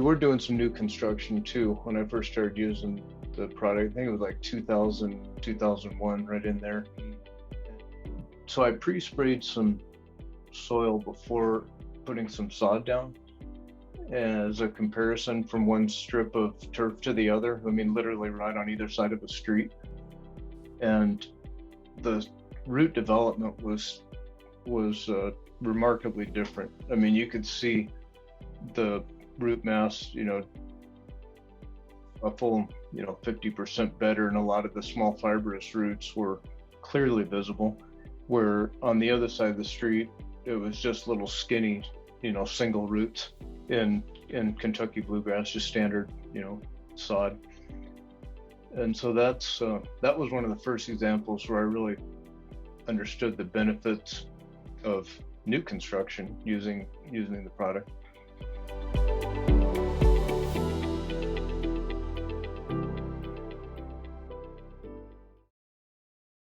were doing some new construction too when I first started using the product. I think it was like 2000, 2001, right in there. So I pre-sprayed some soil before putting some sod down as a comparison from one strip of turf to the other. I mean, literally right on either side of a street. And the root development was remarkably different. I mean, you could see the root mass, a full, 50% better, and a lot of the small fibrous roots were clearly visible. Where on the other side of the street, it was just little skinny, single roots in Kentucky bluegrass, just standard, sod. And so that was one of the first examples where I really understood the benefits of new construction using the product.